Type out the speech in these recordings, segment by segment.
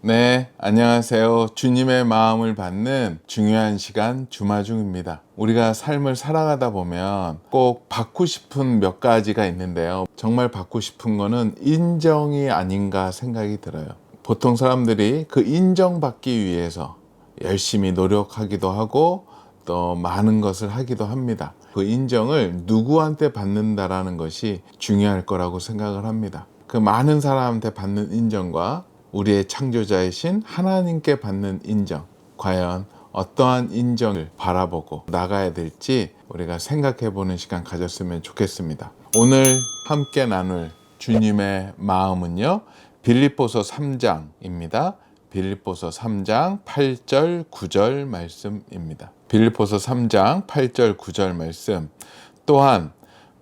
네, 안녕하세요. 주님의 마음을 받는 중요한 시간 주마중입니다. 우리가 삶을 살아가다 보면 꼭 받고 싶은 몇 가지가 있는데요. 정말 받고 싶은 거는 인정이 아닌가 생각이 들어요. 보통 사람들이 그 인정받기 위해서 열심히 노력하기도 하고 또 많은 것을 하기도 합니다. 그 인정을 누구한테 받는다라는 것이 중요할 거라고 생각을 합니다. 그 많은 사람한테 받는 인정과 우리의 창조자이신 하나님께 받는 인정, 과연 어떠한 인정을 바라보고 나가야 될지 우리가 생각해 보는 시간 가졌으면 좋겠습니다. 오늘 함께 나눌 주님의 마음은요, 빌립보서 3장입니다. 빌립보서 3장 8절 9절 말씀입니다. 빌립보서 3장 8절 9절 말씀. 또한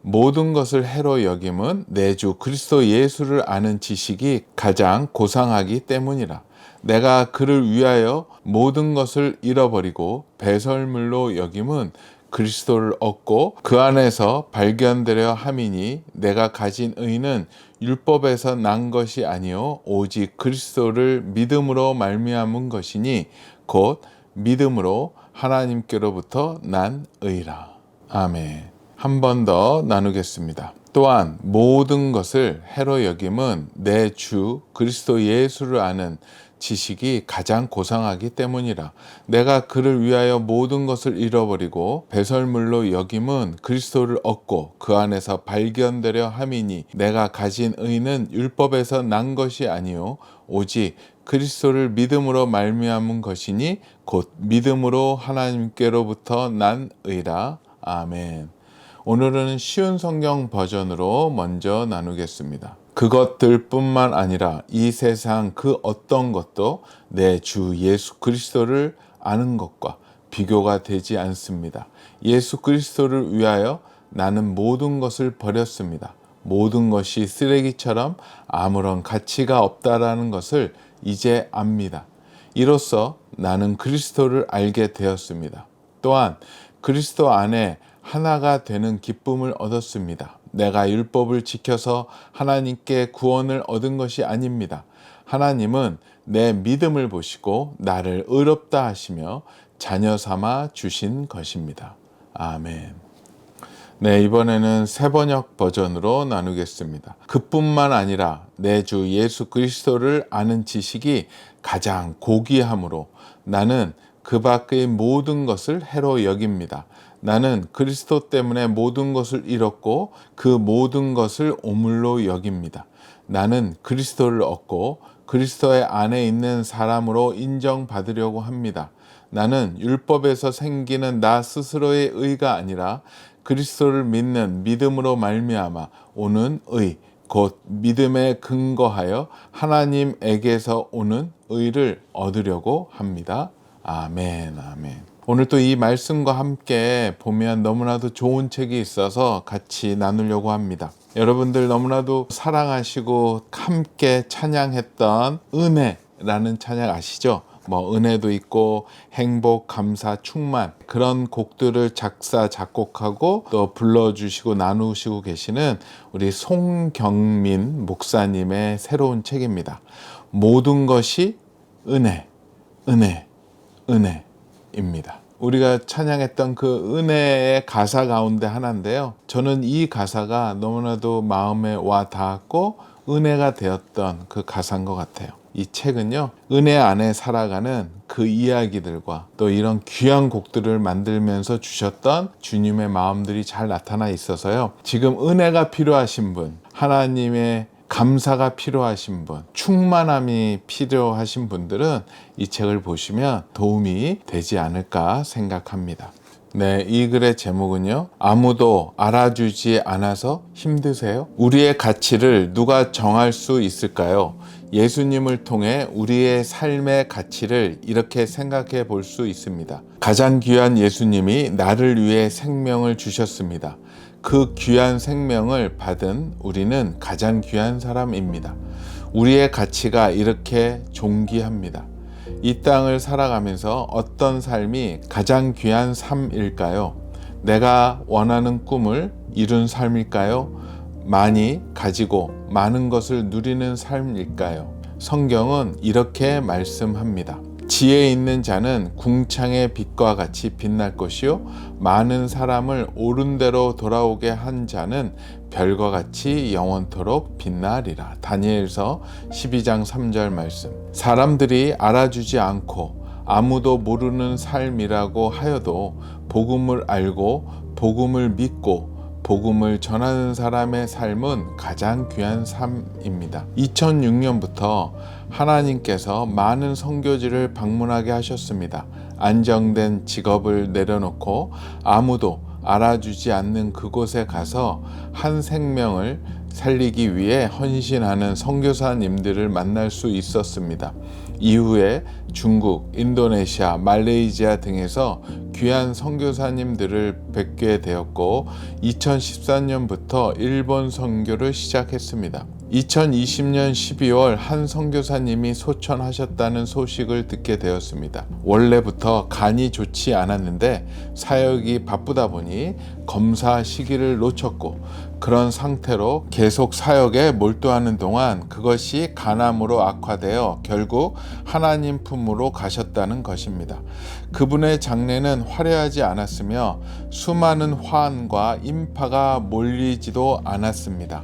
모든 것을 해로 여김은 내 주 그리스도 예수를 아는 지식이 가장 고상하기 때문이라. 내가 그를 위하여 모든 것을 잃어버리고 배설물로 여김은 그리스도를 얻고 그 안에서 발견되려 함이니 내가 가진 의는 율법에서 난 것이 아니요 오직 그리스도를 믿음으로 말미암은 것이니 곧 믿음으로 하나님께로부터 난 의라. 아멘. 한 번 더 나누겠습니다. 또한 모든 것을 해로 여김은 내 주 그리스도 예수를 아는 지식이 가장 고상하기 때문이라. 내가 그를 위하여 모든 것을 잃어버리고 배설물로 여김은 그리스도를 얻고 그 안에서 발견되려 함이니 내가 가진 의는 율법에서 난 것이 아니요 오직 그리스도를 믿음으로 말미암은 것이니 곧 믿음으로 하나님께로부터 난 의라. 아멘. 오늘은 쉬운 성경 버전으로 먼저 나누겠습니다. 그것들 뿐만 아니라 이 세상 그 어떤 것도 내 주 예수 그리스도를 아는 것과 비교가 되지 않습니다. 예수 그리스도를 위하여 나는 모든 것을 버렸습니다. 모든 것이 쓰레기처럼 아무런 가치가 없다라는 것을 이제 압니다. 이로써 나는 그리스도를 알게 되었습니다. 또한 그리스도 안에 하나가 되는 기쁨을 얻었습니다. 내가 율법을 지켜서 하나님께 구원을 얻은 것이 아닙니다. 하나님은 내 믿음을 보시고 나를 의롭다 하시며 자녀 삼아 주신 것입니다. 아멘. 네, 이번에는 새번역 버전으로 나누겠습니다. 그뿐만 아니라 내 주 예수 그리스도를 아는 지식이 가장 고귀함으로 나는 그 밖의 모든 것을 해로 여깁니다. 나는 그리스도 때문에 모든 것을 잃었고 그 모든 것을 오물로 여깁니다. 나는 그리스도를 얻고 그리스도의 안에 있는 사람으로 인정받으려고 합니다. 나는 율법에서 생기는 나 스스로의 의가 아니라 그리스도를 믿는 믿음으로 말미암아 오는 의, 곧 믿음에 근거하여 하나님에게서 오는 의를 얻으려고 합니다. 아멘, 아멘. 오늘 또 이 말씀과 함께 보면 너무나도 좋은 책이 있어서 같이 나누려고 합니다. 여러분들 너무나도 사랑하시고 함께 찬양했던 은혜라는 찬양 아시죠? 은혜도 있고 행복, 감사, 충만 그런 곡들을 작사, 작곡하고 또 불러주시고 나누시고 계시는 우리 송경민 목사님의 새로운 책입니다. 모든 것이 은혜, 은혜, 은혜입니다. 우리가 찬양했던 그 은혜의 가사 가운데 하나인데요. 저는 이 가사가 너무나도 마음에 와 닿았고 은혜가 되었던 그 가사인 것 같아요. 이 책은요, 은혜 안에 살아가는 그 이야기들과 또 이런 귀한 곡들을 만들면서 주셨던 주님의 마음들이 잘 나타나 있어서요. 지금 은혜가 필요하신 분, 하나님의 감사가 필요하신 분, 충만함이 필요하신 분들은 이 책을 보시면 도움이 되지 않을까 생각합니다. 네, 이 글의 제목은요, 아무도 알아주지 않아서 힘드세요? 우리의 가치를 누가 정할 수 있을까요? 예수님을 통해 우리의 삶의 가치를 이렇게 생각해 볼 수 있습니다. 가장 귀한 예수님이 나를 위해 생명을 주셨습니다. 그 귀한 생명을 받은 우리는 가장 귀한 사람입니다. 우리의 가치가 이렇게 존귀합니다. 이 땅을 살아가면서 어떤 삶이 가장 귀한 삶일까요? 내가 원하는 꿈을 이룬 삶일까요? 많이 가지고 많은 것을 누리는 삶일까요? 성경은 이렇게 말씀합니다. 지혜 있는 자는 궁창의 빛과 같이 빛날 것이요 많은 사람을 옳은 대로 돌아오게 한 자는 별과 같이 영원토록 빛나리라. 다니엘서 12장 3절 말씀. 사람들이 알아주지 않고 아무도 모르는 삶이라고 하여도 복음을 알고 복음을 믿고 복음을 전하는 사람의 삶은 가장 귀한 삶입니다. 2006년부터 하나님께서 많은 선교지를 방문하게 하셨습니다. 안정된 직업을 내려놓고 아무도 알아주지 않는 그곳에 가서 한 생명을 살리기 위해 헌신하는 선교사님들을 만날 수 있었습니다. 이후에 중국, 인도네시아, 말레이시아 등에서 귀한 선교사님들을 뵙게 되었고 2014년부터 일본 선교를 시작했습니다. 2020년 12월 한 선교사님이 소천하셨다는 소식을 듣게 되었습니다. 원래부터 간이 좋지 않았는데 사역이 바쁘다 보니 검사 시기를 놓쳤고 그런 상태로 계속 사역에 몰두하는 동안 그것이 간암으로 악화되어 결국 하나님 품으로 가셨다는 것입니다. 그분의 장례는 화려하지 않았으며 수많은 화환과 인파가 몰리지도 않았습니다.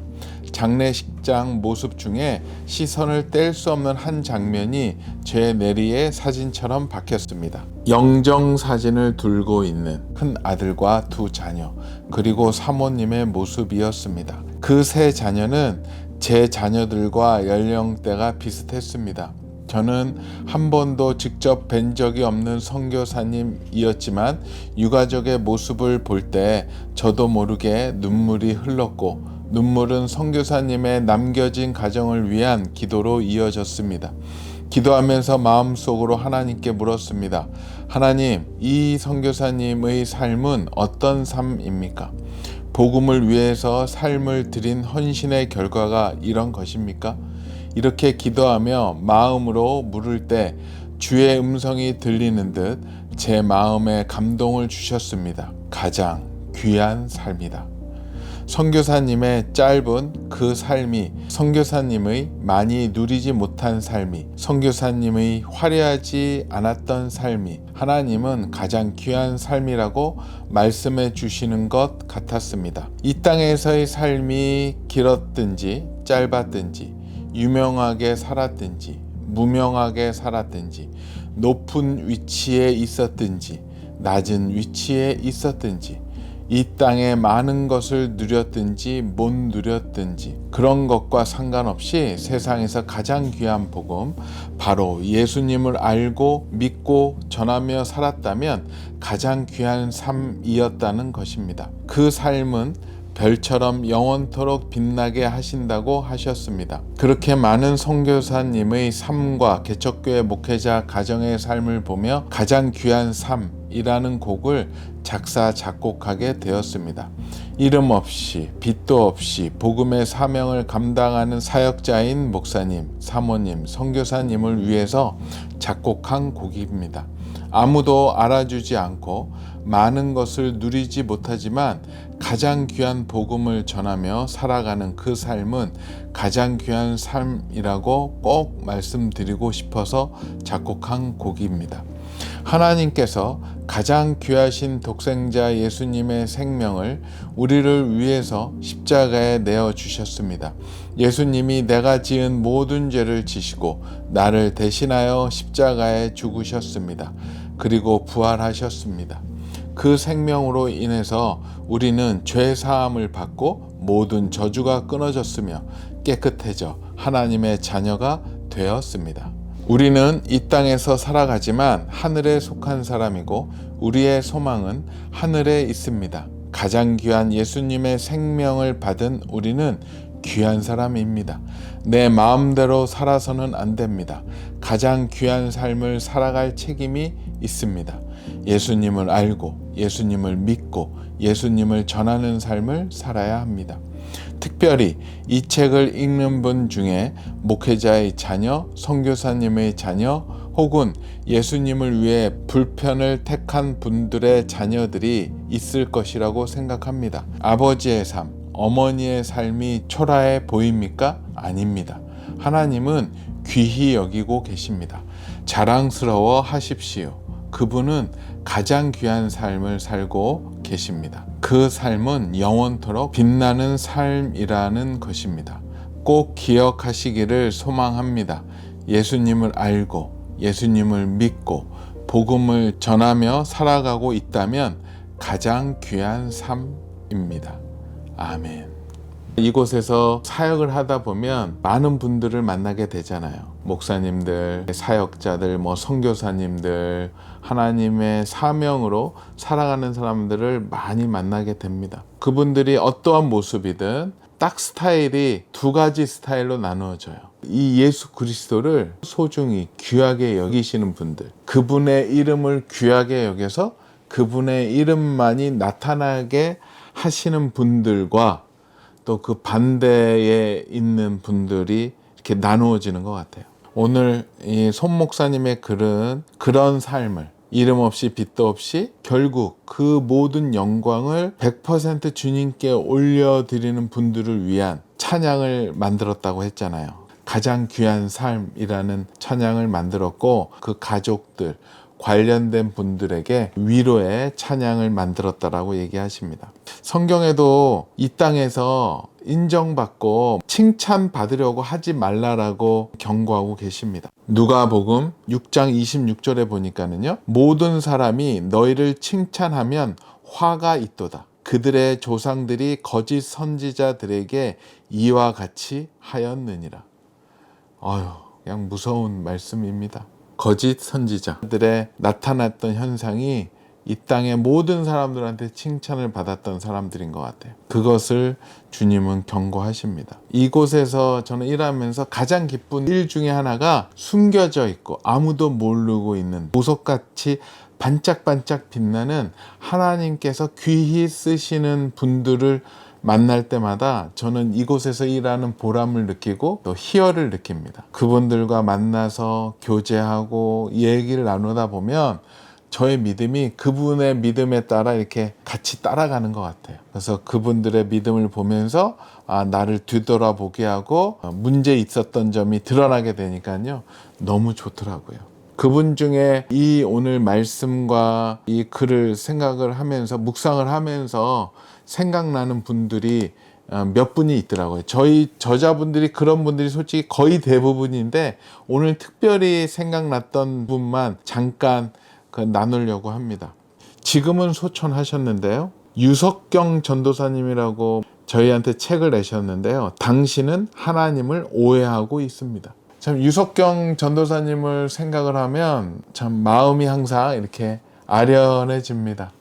장례식장 모습 중에 시선을 뗄 수 없는 한 장면이 제 내리에 사진처럼 박혔습니다. 영정 사진을 들고 있는 큰 아들과 두 자녀 그리고 사모님의 모습이었습니다. 그 세 자녀는 제 자녀들과 연령대가 비슷했습니다. 저는 한 번도 직접 뵌 적이 없는 선교사님이었지만 유가족의 모습을 볼 때 저도 모르게 눈물이 흘렀고 눈물은 선교사님의 남겨진 가정을 위한 기도로 이어졌습니다. 기도하면서 마음속으로 하나님께 물었습니다. 하나님, 이 선교사님의 삶은 어떤 삶입니까? 복음을 위해서 삶을 드린 헌신의 결과가 이런 것입니까? 이렇게 기도하며 마음으로 물을 때 주의 음성이 들리는 듯 제 마음에 감동을 주셨습니다. 가장 귀한 삶이다. 선교사님의 짧은 그 삶이 선교사님의 많이 누리지 못한 삶이 선교사님의 화려하지 않았던 삶이 하나님은 가장 귀한 삶이라고 말씀해 주시는 것 같았습니다. 이 땅에서의 삶이 길었든지 짧았든지 유명하게 살았든지 무명하게 살았든지 높은 위치에 있었든지 낮은 위치에 있었든지 이 땅에 많은 것을 누렸든지 못 누렸든지 그런 것과 상관없이 세상에서 가장 귀한 복음 바로 예수님을 알고 믿고 전하며 살았다면 가장 귀한 삶이었다는 것입니다. 그 삶은 별처럼 영원토록 빛나게 하신다고 하셨습니다. 그렇게 많은 선교사님의 삶과 개척교회 목회자 가정의 삶을 보며 가장 귀한 삶이라는 곡을 작사 작곡하게 되었습니다. 이름 없이 빛도 없이 복음의 사명을 감당하는 사역자인 목사님, 사모님, 선교사님을 위해서 작곡한 곡입니다. 아무도 알아주지 않고 많은 것을 누리지 못하지만 가장 귀한 복음을 전하며 살아가는 그 삶은 가장 귀한 삶이라고 꼭 말씀드리고 싶어서 작곡한 곡입니다. 하나님께서 가장 귀하신 독생자 예수님의 생명을 우리를 위해서 십자가에 내어 주셨습니다. 예수님이 내가 지은 모든 죄를 지시고 나를 대신하여 십자가에 죽으셨습니다. 그리고 부활하셨습니다. 그 생명으로 인해서 우리는 죄 사함을 받고 모든 저주가 끊어졌으며 깨끗해져 하나님의 자녀가 되었습니다. 우리는 이 땅에서 살아가지만 하늘에 속한 사람이고 우리의 소망은 하늘에 있습니다. 가장 귀한 예수님의 생명을 받은 우리는 귀한 사람입니다. 내 마음대로 살아서는 안 됩니다. 가장 귀한 삶을 살아갈 책임이 있습니다. 예수님을 알고 예수님을 믿고 예수님을 전하는 삶을 살아야 합니다. 특별히 이 책을 읽는 분 중에 목회자의 자녀, 선교사님의 자녀 혹은 예수님을 위해 불편을 택한 분들의 자녀들이 있을 것이라고 생각합니다. 아버지의 삶, 어머니의 삶이 초라해 보입니까? 아닙니다. 하나님은 귀히 여기고 계십니다. 자랑스러워 하십시오. 그분은 가장 귀한 삶을 살고 계십니다. 그 삶은 영원토록 빛나는 삶이라는 것입니다. 꼭 기억하시기를 소망합니다. 예수님을 알고 예수님을 믿고 복음을 전하며 살아가고 있다면 가장 귀한 삶입니다. 아멘. 이곳에서 사역을 하다 보면 많은 분들을 만나게 되잖아요. 목사님들, 사역자들, 선교사님들, 하나님의 사명으로 살아가는 사람들을 많이 만나게 됩니다. 그분들이 어떠한 모습이든 딱 스타일이 두 가지 스타일로 나누어져요. 이 예수 그리스도를 소중히 귀하게 여기시는 분들, 그분의 이름을 귀하게 여겨서 그분의 이름만이 나타나게 하시는 분들과 또 그 반대에 있는 분들이 이렇게 나누어지는 것 같아요. 오늘 이 손 목사님의 글은 그런 삶을 이름 없이 빚도 없이 결국 그 모든 영광을 100% 주님께 올려드리는 분들을 위한 찬양을 만들었다고 했잖아요. 가장 귀한 삶이라는 찬양을 만들었고 그 가족들, 관련된 분들에게 위로의 찬양을 만들었다라고 얘기하십니다. 성경에도 이 땅에서 인정받고 칭찬받으려고 하지 말라라고 경고하고 계십니다. 누가복음 6장 26절에 보니까는요, 모든 사람이 너희를 칭찬하면 화가 있도다. 그들의 조상들이 거짓 선지자들에게 이와 같이 하였느니라. 그냥 무서운 말씀입니다. 거짓 선지자들의 나타났던 현상이 이 땅의 모든 사람들한테 칭찬을 받았던 사람들인 것 같아요. 그것을 주님은 경고하십니다. 이곳에서 저는 일하면서 가장 기쁜 일 중에 하나가 숨겨져 있고 아무도 모르고 있는 보석같이 반짝반짝 빛나는 하나님께서 귀히 쓰시는 분들을 만날 때마다 저는 이곳에서 일하는 보람을 느끼고 또 희열을 느낍니다. 그분들과 만나서 교제하고 얘기를 나누다 보면 저의 믿음이 그분의 믿음에 따라 이렇게 같이 따라가는 것 같아요. 그래서 그분들의 믿음을 보면서 나를 뒤돌아보게 하고 문제 있었던 점이 드러나게 되니까요. 너무 좋더라고요. 그분 중에 이 오늘 말씀과 이 글을 생각을 하면서 묵상을 하면서 생각나는 분들이 몇 분이 있더라고요. 저희 저자분들이 그런 분들이 솔직히 거의 대부분인데 오늘 특별히 생각났던 분만 잠깐 나누려고 합니다. 지금은 소천하셨는데요. 유석경 전도사님이라고 저희한테 책을 내셨는데요. 당신은 하나님을 오해하고 있습니다. 참 유석경 전도사님을 생각을 하면 참 마음이 항상 이렇게 아련해집니다.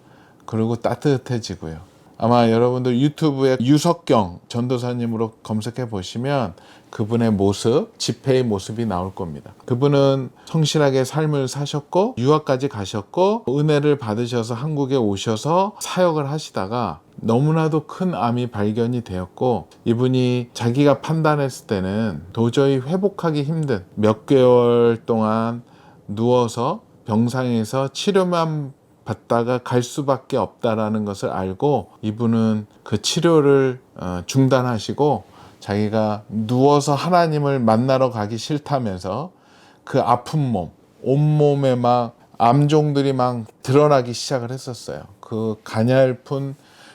그리고 따뜻해지고요. 아마 여러분들 유튜브에 유석경 전도사님으로 검색해 보시면 그분의 모습, 집회의 모습이 나올 겁니다. 그분은 성실하게 삶을 사셨고 유학까지 가셨고 은혜를 받으셔서 한국에 오셔서 사역을 하시다가 너무나도 큰 암이 발견이 되었고 이분이 자기가 판단했을 때는 도저히 회복하기 힘든 몇 개월 동안 누워서 병상에서 치료만 받다가 갈 수밖에 없다라는 것을 알고 이분은 그 치료를 중단하시고 자기가 누워서 하나님을 만나러 가기 싫다면서 그 아픈 몸, 온몸에 막 암종들이 막 드러나기 시작을 했었어요. 그 가냘픈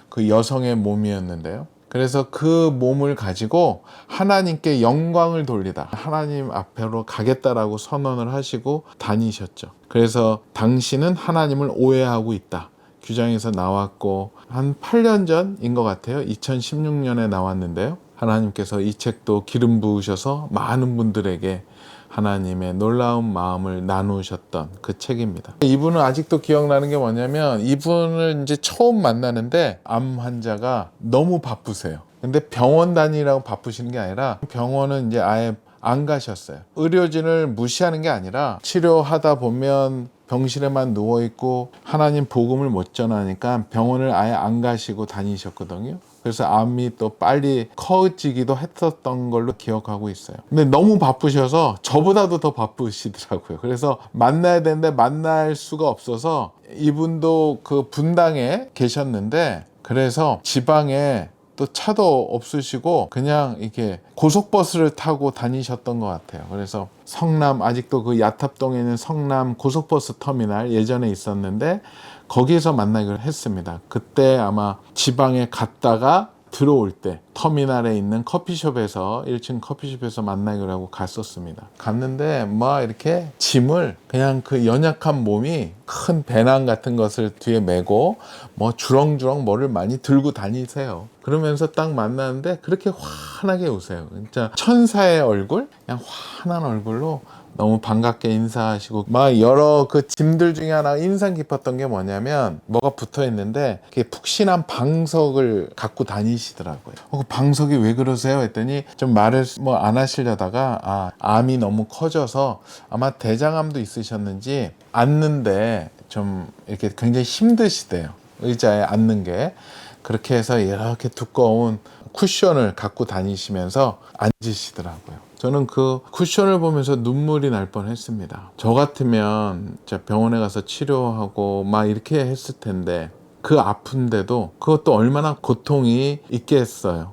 그 여성의 몸이었는데요. 그래서 그 몸을 가지고 하나님께 영광을 돌리다 하나님 앞으로 가겠다라고 선언을 하시고 다니셨죠. 그래서 당신은 하나님을 오해하고 있다. 규정에서 나왔고 한 8년 전인 것 같아요. 2016년에 나왔는데요. 하나님께서 이 책도 기름 부으셔서 많은 분들에게 하나님의 놀라운 마음을 나누셨던 그 책입니다. 이분은 아직도 기억나는 게 뭐냐면 이분을 이제 처음 만나는데 암 환자가 너무 바쁘세요. 근데 병원 다니라고 바쁘시는 게 아니라 병원은 이제 아예 안 가셨어요. 의료진을 무시하는 게 아니라 치료하다 보면 병실에만 누워있고 하나님 복음을 못 전하니까 병원을 아예 안 가시고 다니셨거든요. 그래서 암이 또 빨리 커지기도 했었던 걸로 기억하고 있어요. 근데 너무 바쁘셔서 저보다도 더 바쁘시더라고요. 그래서 만나야 되는데 만날 수가 없어서 이분도 그 분당에 계셨는데 그래서 지방에 또 차도 없으시고 그냥 이렇게 고속버스를 타고 다니셨던 것 같아요. 그래서 성남, 아직도 그 야탑동에 있는 성남 고속버스 터미널 예전에 있었는데 거기에서 만나기로 했습니다. 그때 아마 지방에 갔다가 들어올 때 터미널에 있는 커피숍에서 1층 커피숍에서 만나기로 하고 갔었습니다. 갔는데 막 이렇게 짐을 그냥 그 연약한 몸이 큰 배낭 같은 것을 뒤에 메고 뭐 주렁주렁 뭐를 많이 들고 다니세요. 그러면서 딱 만나는데 그렇게 환하게 웃어요. 진짜 천사의 얼굴? 그냥 환한 얼굴로 너무 반갑게 인사하시고 막 여러 그 짐들 중에 하나 인상 깊었던 게 뭐냐면 뭐가 붙어 있는데 그게 푹신한 방석을 갖고 다니시더라고요. 그 방석이 왜 그러세요? 했더니 좀 말을 뭐 안 하시려다가 암이 너무 커져서 아마 대장암도 있으셨는지 앉는데 좀 이렇게 굉장히 힘드시대요. 의자에 앉는 게. 그렇게 해서 이렇게 두꺼운 쿠션을 갖고 다니시면서 앉으시더라고요. 저는 그 쿠션을 보면서 눈물이 날 뻔했습니다. 저 같으면 병원에 가서 치료하고 막 이렇게 했을 텐데 그 아픈데도 그것도 얼마나 고통이 있겠어요.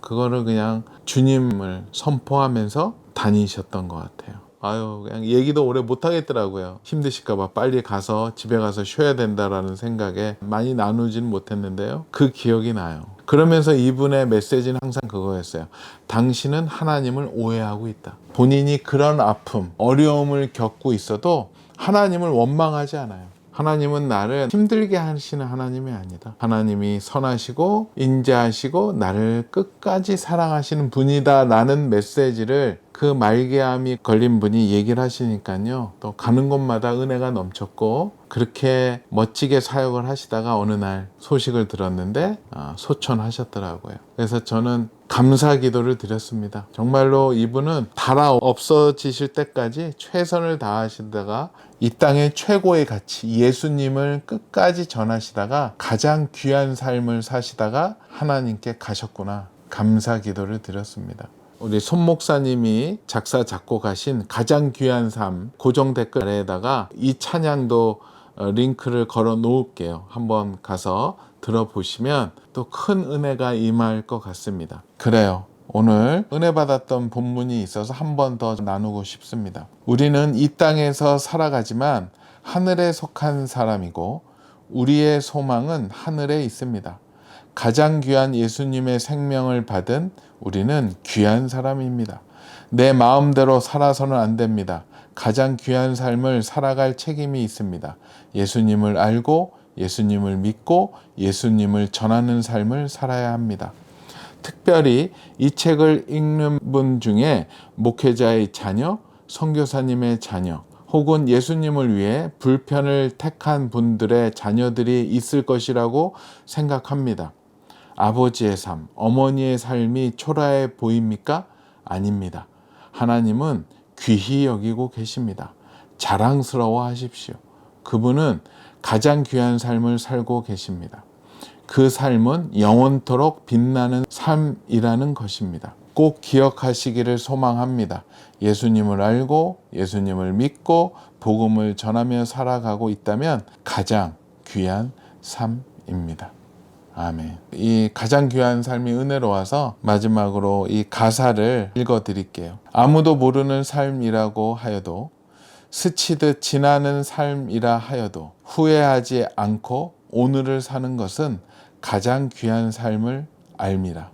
그거를 그냥 주님을 선포하면서 다니셨던 것 같아요. 그냥 얘기도 오래 못 하겠더라고요. 힘드실까봐 빨리 가서 집에 가서 쉬어야 된다라는 생각에 많이 나누지는 못했는데요. 그 기억이 나요. 그러면서 이분의 메시지는 항상 그거였어요. 당신은 하나님을 오해하고 있다. 본인이 그런 아픔, 어려움을 겪고 있어도 하나님을 원망하지 않아요. 하나님은 나를 힘들게 하시는 하나님이 아니다. 하나님이 선하시고 인자하시고 나를 끝까지 사랑하시는 분이다 라는 메시지를 그 말기암이 걸린 분이 얘기를 하시니까요. 또 가는 곳마다 은혜가 넘쳤고 그렇게 멋지게 사역을 하시다가 어느 날 소식을 들었는데 소천하셨더라고요. 그래서 저는 감사 기도를 드렸습니다. 정말로 이분은 달아 없어지실 때까지 최선을 다하시다가 이 땅의 최고의 가치 예수님을 끝까지 전하시다가 가장 귀한 삶을 사시다가 하나님께 가셨구나. 감사 기도를 드렸습니다. 우리 손 목사님이 작사 작곡하신 가장 귀한 삶 고정 댓글 아래에다가 이 찬양도 링크를 걸어 놓을게요. 한번 가서 들어보시면 또 큰 은혜가 임할 것 같습니다. 그래요. 오늘 은혜 받았던 본문이 있어서 한 번 더 나누고 싶습니다. 우리는 이 땅에서 살아가지만 하늘에 속한 사람이고 우리의 소망은 하늘에 있습니다. 가장 귀한 예수님의 생명을 받은 우리는 귀한 사람입니다. 내 마음대로 살아서는 안 됩니다. 가장 귀한 삶을 살아갈 책임이 있습니다. 예수님을 알고 예수님을 믿고 예수님을 전하는 삶을 살아야 합니다. 특별히 이 책을 읽는 분 중에 목회자의 자녀, 선교사님의 자녀, 혹은 예수님을 위해 불편을 택한 분들의 자녀들이 있을 것이라고 생각합니다. 아버지의 삶, 어머니의 삶이 초라해 보입니까? 아닙니다. 하나님은 귀히 여기고 계십니다. 자랑스러워 하십시오. 그분은 가장 귀한 삶을 살고 계십니다. 그 삶은 영원토록 빛나는 삶이라는 것입니다. 꼭 기억하시기를 소망합니다. 예수님을 알고 예수님을 믿고 복음을 전하며 살아가고 있다면 가장 귀한 삶입니다. 아멘. 이 가장 귀한 삶이 은혜로워서 마지막으로 이 가사를 읽어 드릴게요. 아무도 모르는 삶이라고 하여도 스치듯 지나는 삶이라 하여도 후회하지 않고 오늘을 사는 것은 가장 귀한 삶을 알미라.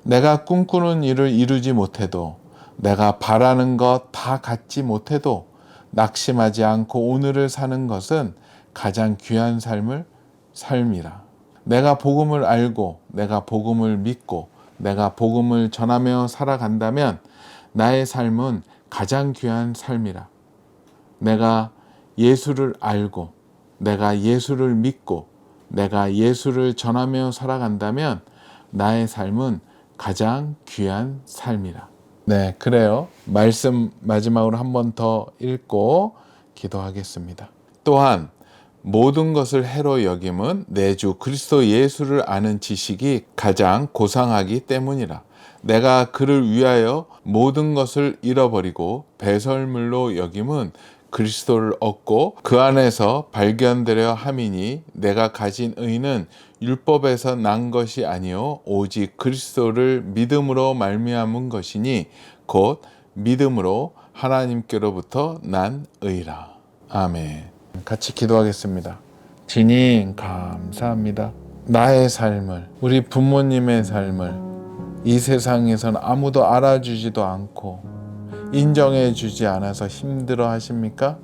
내가 꿈꾸는 일을 이루지 못해도 내가 바라는 것 다 갖지 못해도 낙심하지 않고 오늘을 사는 것은 가장 귀한 삶을 삶이라. 내가 복음을 알고 내가 복음을 믿고 내가 복음을 전하며 살아간다면 나의 삶은 가장 귀한 삶이라. 내가 예수를 알고 내가 예수를 믿고 내가 예수를 전하며 살아간다면 나의 삶은 가장 귀한 삶이라. 네, 그래요. 말씀 마지막으로 한 번 더 읽고 기도하겠습니다. 또한 모든 것을 해로 여김은 내 주 그리스도 예수를 아는 지식이 가장 고상하기 때문이라. 내가 그를 위하여 모든 것을 잃어버리고 배설물로 여김은 그리스도를 얻고 그 안에서 발견되려 함이니 내가 가진 의는 율법에서 난 것이 아니요 오직 그리스도를 믿음으로 말미암은 것이니 곧 믿음으로 하나님께로부터 난 의라. 아멘. 같이 기도하겠습니다. 주님 감사합니다. 나의 삶을, 우리 부모님의 삶을 이 세상에서는 아무도 알아주지도 않고 인정해 주지 않아서 힘들어 하십니까?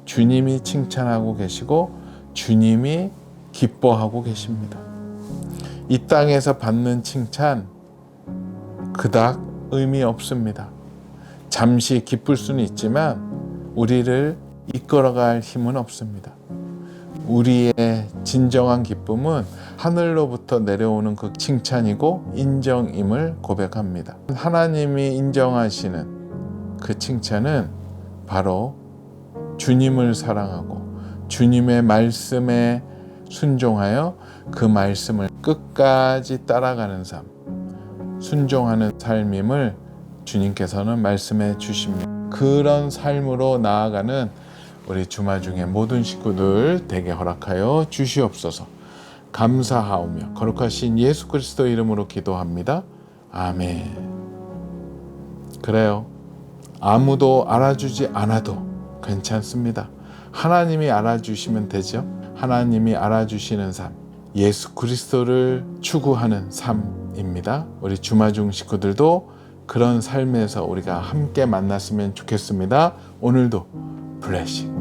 주님이 칭찬하고 계시고 주님이 기뻐하고 계십니다. 이 땅에서 받는 칭찬 그닥 의미 없습니다. 잠시 기쁠 수는 있지만 우리를 이끌어갈 힘은 없습니다. 우리의 진정한 기쁨은 하늘로부터 내려오는 그 칭찬이고 인정임을 고백합니다. 하나님이 인정하시는 그 칭찬은 바로 주님을 사랑하고 주님의 말씀에 순종하여 그 말씀을 끝까지 따라가는 삶, 순종하는 삶임을 주님께서는 말씀해 주십니다. 그런 삶으로 나아가는 우리 주마중의 모든 식구들 되게 허락하여 주시옵소서. 감사하오며 거룩하신 예수 그리스도 이름으로 기도합니다. 아멘. 그래요. 아무도 알아주지 않아도 괜찮습니다. 하나님이 알아주시면 되죠. 하나님이 알아주시는 삶, 예수 그리스도를 추구하는 삶입니다. 우리 주마중 식구들도 그런 삶에서 우리가 함께 만났으면 좋겠습니다. 오늘도 블레싱.